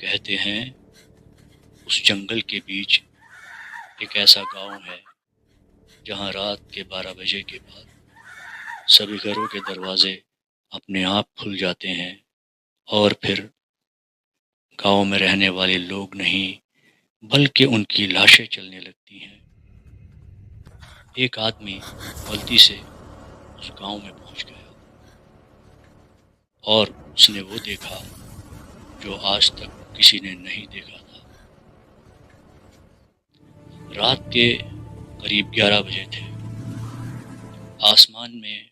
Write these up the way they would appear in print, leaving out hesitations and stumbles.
कहते हैं उस जंगल के बीच एक ऐसा गांव है जहां रात के 12 बजे के बाद सभी घरों के दरवाजे अपने आप खुल जाते हैं और फिर गांव में रहने वाले लोग नहीं बल्कि उनकी लाशें चलने लगती हैं। एक आदमी गलती से उस गांव में पहुंच गया और उसने वो देखा जो आज तक किसी ने नहीं देखा था। रात के करीब 11 बजे थे। आसमान में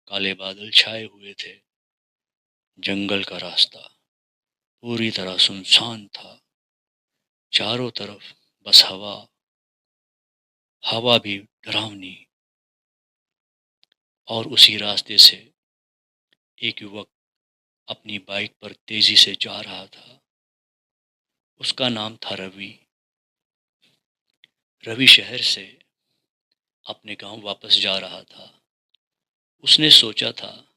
काले बादल छाए हुए थे। जंगल का रास्ता पूरी तरह सुनसान था। चारों तरफ बस हवा, हवा भी डरावनी। और उसी रास्ते से एक युवक अपनी बाइक पर तेजी से जा रहा था। उसका नाम था रवि। रवि शहर से अपने गांव वापस जा रहा था। उसने सोचा था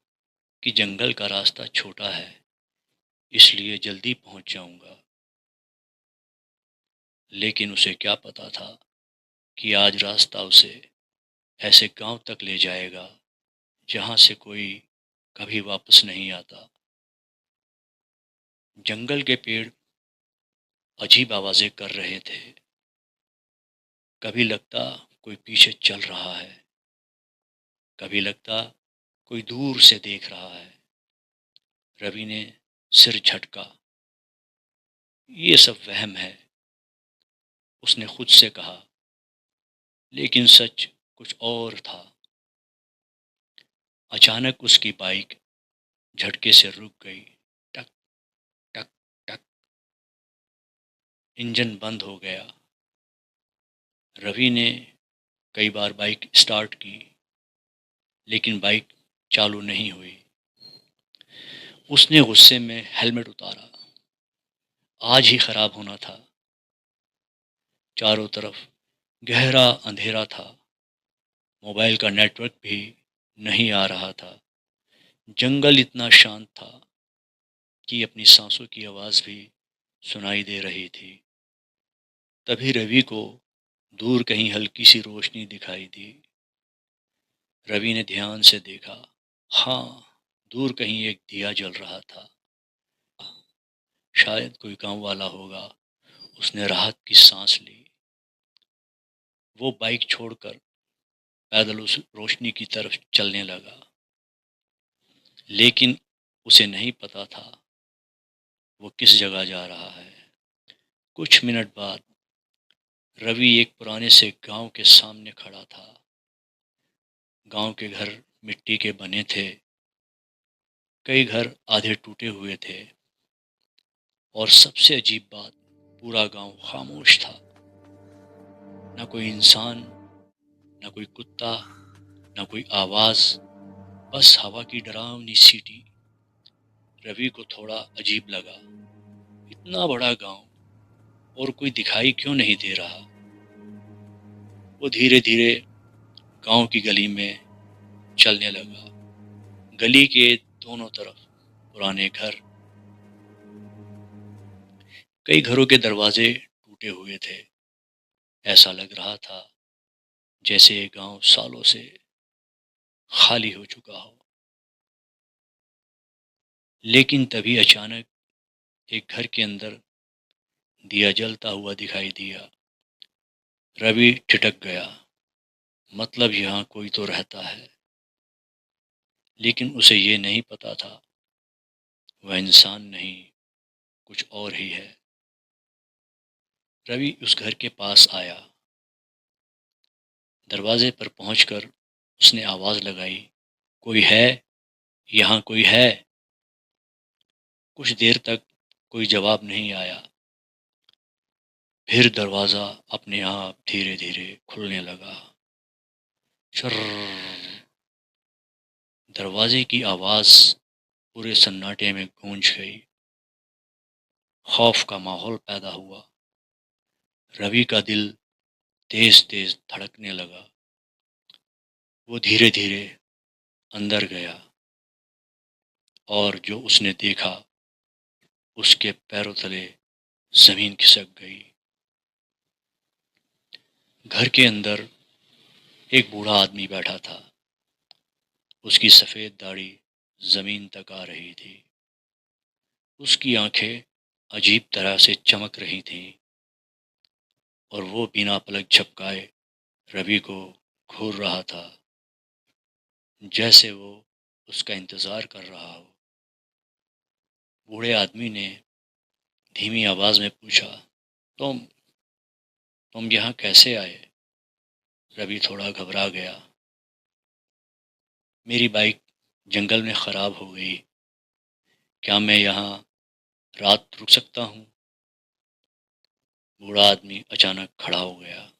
कि जंगल का रास्ता छोटा है, इसलिए जल्दी पहुंच जाऊंगा। लेकिन उसे क्या पता था कि आज रास्ता उसे ऐसे गांव तक ले जाएगा जहां से कोई कभी वापस नहीं आता। जंगल के पेड़ अजीब आवाजें कर रहे थे। कभी लगता कोई पीछे चल रहा है, कभी लगता कोई दूर से देख रहा है। रवि ने सिर झटका। ये सब वहम है, उसने खुद से कहा। लेकिन सच कुछ और था। अचानक उसकी बाइक झटके से रुक गई। टक टक टक। इंजन बंद हो गया। रवि ने कई बार बाइक स्टार्ट की, लेकिन बाइक चालू नहीं हुई। उसने गुस्से में हेलमेट उतारा। आज ही खराब होना था। चारों तरफ गहरा अंधेरा था। मोबाइल का नेटवर्क भी नहीं आ रहा था। जंगल इतना शांत था कि अपनी सांसों की आवाज भी सुनाई दे रही थी। तभी रवि को दूर कहीं हल्की सी रोशनी दिखाई दी। रवि ने ध्यान से देखा। हाँ, दूर कहीं एक दिया जल रहा था। शायद कोई गांव वाला होगा। उसने राहत की सांस ली। वो बाइक छोड़कर पैदल उस रोशनी की तरफ चलने लगा। लेकिन उसे नहीं पता था वो किस जगह जा रहा है। कुछ मिनट बाद रवि एक पुराने से गांव के सामने खड़ा था। गांव के घर मिट्टी के बने थे। कई घर आधे टूटे हुए थे। और सबसे अजीब बात, पूरा गांव खामोश था। न कोई इंसान, न कोई कुत्ता, न कोई आवाज, बस हवा की डरावनी सीटी। रवि को थोड़ा अजीब लगा। इतना बड़ा गांव और कोई दिखाई क्यों नहीं दे रहा। वो धीरे धीरे गांव की गली में चलने लगा। गली के दोनों तरफ पुराने घर। कई घरों के दरवाजे टूटे हुए थे। ऐसा लग रहा था जैसे ये गांव सालों से खाली हो चुका हो। लेकिन तभी अचानक एक घर के अंदर दिया जलता हुआ दिखाई दिया। रवि ठिठक गया। मतलब यहाँ कोई तो रहता है। लेकिन उसे ये नहीं पता था वह इंसान नहीं, कुछ और ही है। रवि उस घर के पास आया। दरवाजे पर पहुंचकर उसने आवाज लगाई, कोई है? यहाँ कोई है? कुछ देर तक कोई जवाब नहीं आया। फिर दरवाजा अपने आप धीरे धीरे खुलने लगा। शर्र। दरवाजे की आवाज पूरे सन्नाटे में गूंज गई। खौफ का माहौल पैदा हुआ। रवि का दिल तेज तेज धड़कने लगा। वो धीरे धीरे अंदर गया और जो उसने देखा उसके पैरों तले जमीन खिसक गई। घर के अंदर एक बूढ़ा आदमी बैठा था। उसकी सफ़ेद दाढ़ी जमीन तक आ रही थी। उसकी आंखें अजीब तरह से चमक रही थीं और वो बिना पलक झपकाए रवि को घूर रहा था, जैसे वो उसका इंतज़ार कर रहा हो। बूढ़े आदमी ने धीमी आवाज़ में पूछा, तुम तुम यहाँ कैसे आए? रवि थोड़ा घबरा गया। मेरी बाइक जंगल में ख़राब हो गई। क्या मैं यहाँ रात रुक सकता हूँ? बूढ़ा आदमी अचानक खड़ा हो गया।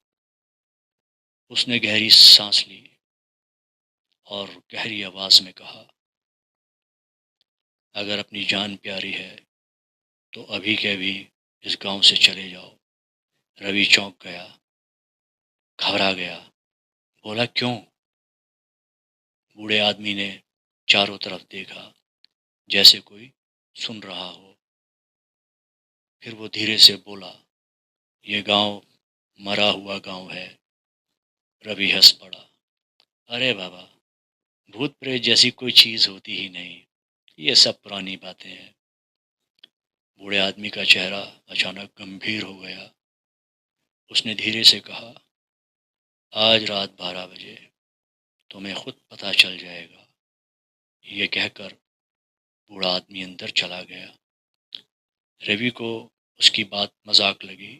उसने गहरी सांस ली और गहरी आवाज़ में कहा, अगर अपनी जान प्यारी है तो अभी के अभी इस गांव से चले जाओ। रवि चौंक गया, घबरा गया, बोला क्यों? बूढ़े आदमी ने चारों तरफ देखा, जैसे कोई सुन रहा हो। फिर वो धीरे से बोला, ये गांव मरा हुआ गांव है। रवि हंस पड़ा, अरे बाबा, भूत प्रेत जैसी कोई चीज़ होती ही नहीं, ये सब पुरानी बातें हैं। बूढ़े आदमी का चेहरा अचानक गंभीर हो गया। उसने धीरे से कहा, आज रात 12 बजे तुम्हें खुद पता चल जाएगा। ये कहकर बूढ़ा आदमी अंदर चला गया। रवि को उसकी बात मजाक लगी।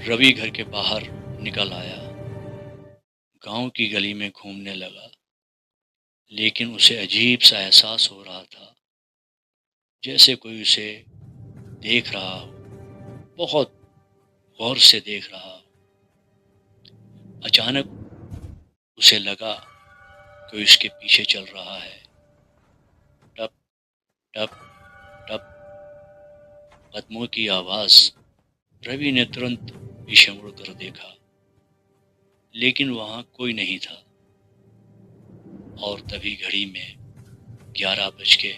रवि घर के बाहर निकल आया, गांव की गली में घूमने लगा, लेकिन उसे अजीब सा एहसास हो रहा था, जैसे कोई उसे देख रहा हो, बहुत गौर से देख रहा हो। अचानक उसे लगा कोई उसके पीछे चल रहा है। टप टप टप कदमों की आवाज़। रवि ने तुरंत पीछे मुड़कर देखा, लेकिन वहां कोई नहीं था। और तभी घड़ी में 11 बज के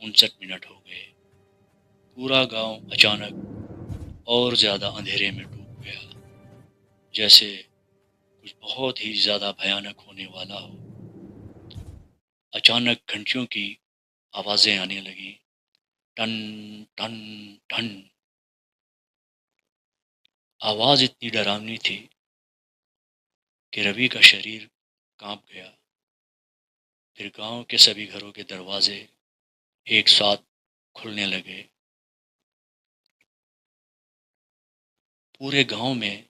59 मिनट हो गए। पूरा गांव अचानक और ज़्यादा अंधेरे में डूब गया, जैसे कुछ बहुत ही ज़्यादा भयानक होने वाला हो। अचानक घंटियों की आवाज़ें आने लगी, टन टन टन। आवाज़ इतनी डरावनी थी कि रवि का शरीर कांप गया। फिर गांव के सभी घरों के दरवाजे एक साथ खुलने लगे। पूरे गांव में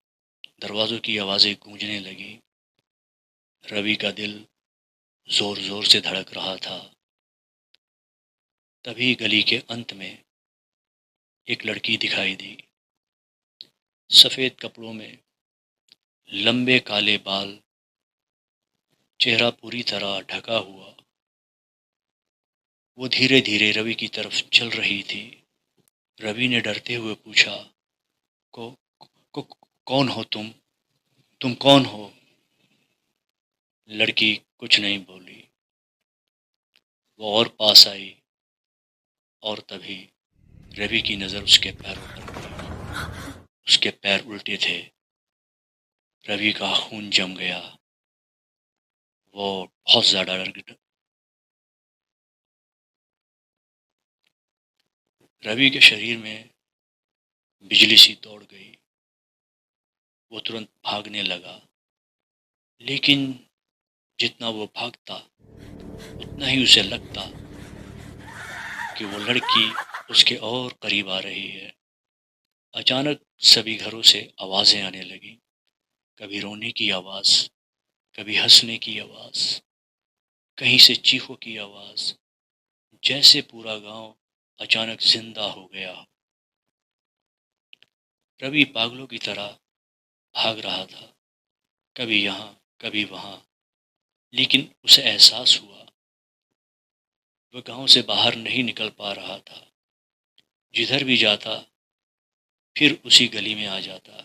दरवाज़ों की आवाज़ें गूंजने लगी। रवि का दिल जोर जोर से धड़क रहा था। तभी गली के अंत में एक लड़की दिखाई दी, सफ़ेद कपड़ों में, लंबे काले बाल, चेहरा पूरी तरह ढका हुआ। वो धीरे धीरे रवि की तरफ चल रही थी। रवि ने डरते हुए पूछा, को, को कौन हो तुम? तुम कौन हो? लड़की कुछ नहीं बोली। वो और पास आई और तभी रवि की नज़र उसके पैरों पर गई। उसके पैर उल्टे थे। रवि का खून जम गया। वो बहुत ज़्यादा डर गया। रवि के शरीर में बिजली सी दौड़ गई। वो तुरंत भागने लगा, लेकिन जितना वो भागता उतना ही उसे लगता कि वो लड़की उसके और करीब आ रही है। अचानक सभी घरों से आवाज़ें आने लगी, कभी रोने की आवाज़, कभी हंसने की आवाज़, कहीं से चीखों की आवाज़, जैसे पूरा गांव अचानक जिंदा हो गया। रवि पागलों की तरह भाग रहा था, कभी यहाँ कभी वहाँ, लेकिन उसे एहसास हुआ वह गांव से बाहर नहीं निकल पा रहा था। जिधर भी जाता फिर उसी गली में आ जाता।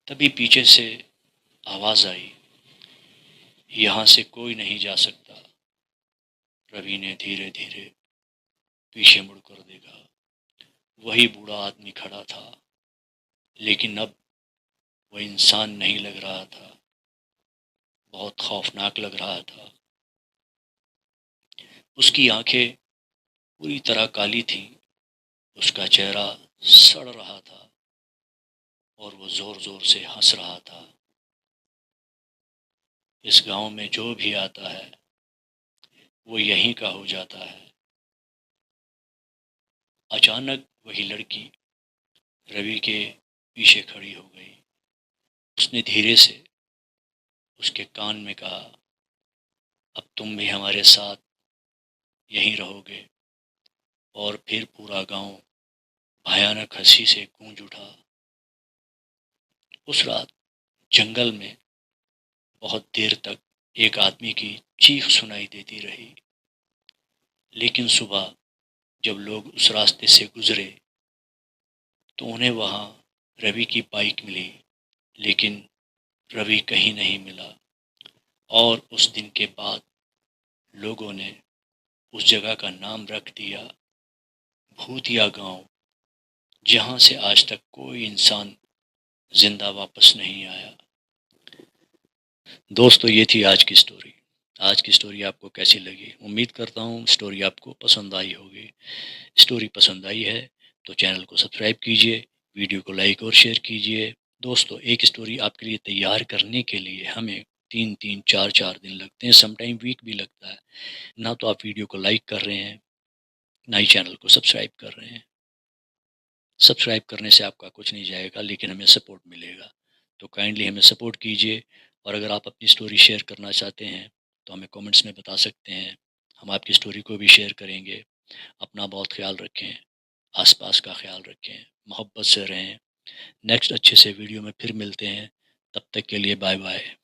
तभी पीछे से आवाज़ आई, यहाँ से कोई नहीं जा सकता। रवि ने धीरे धीरे पीछे मुड़कर देखा। वही बूढ़ा आदमी खड़ा था, लेकिन अब वह इंसान नहीं लग रहा था, बहुत खौफनाक लग रहा था। उसकी आंखें पूरी तरह काली थीं, उसका चेहरा सड़ रहा था और वो जोर जोर से हंस रहा था। इस गांव में जो भी आता है वो यहीं का हो जाता है। अचानक वही लड़की रवि के पीछे खड़ी हो गई। उसने धीरे से उसके कान में कहा, अब तुम भी हमारे साथ यहीं रहोगे। और फिर पूरा गांव भयानक हंसी से गूंज उठा। उस रात जंगल में बहुत देर तक एक आदमी की चीख सुनाई देती रही, लेकिन सुबह जब लोग उस रास्ते से गुजरे तो उन्हें वहां रवि की बाइक मिली, लेकिन रवि कहीं नहीं मिला। और उस दिन के बाद लोगों ने उस जगह का नाम रख दिया भूतिया गांव, जहां से आज तक कोई इंसान जिंदा वापस नहीं आया। दोस्तों, ये थी आज की स्टोरी। आज की स्टोरी आपको कैसी लगी? उम्मीद करता हूँ स्टोरी आपको पसंद आई होगी। स्टोरी पसंद आई है तो चैनल को सब्सक्राइब कीजिए, वीडियो को लाइक और शेयर कीजिए। दोस्तों, एक स्टोरी आपके लिए तैयार करने के लिए हमें 3-3, 4-4 दिन लगते हैं, समटाइम वीक भी लगता है। ना तो आप वीडियो को लाइक कर रहे हैं, ना ही चैनल को सब्सक्राइब कर रहे हैं। सब्सक्राइब करने से आपका कुछ नहीं जाएगा, लेकिन हमें सपोर्ट मिलेगा। तो काइंडली हमें सपोर्ट कीजिए। और अगर आप अपनी स्टोरी शेयर करना चाहते हैं तो हमें कमेंट्स में बता सकते हैं, हम आपकी स्टोरी को भी शेयर करेंगे। अपना बहुत ख्याल रखें, आसपास का ख्याल रखें, मोहब्बत से रहें। नेक्स्ट अच्छे से वीडियो में फिर मिलते हैं। तब तक के लिए बाय बाय।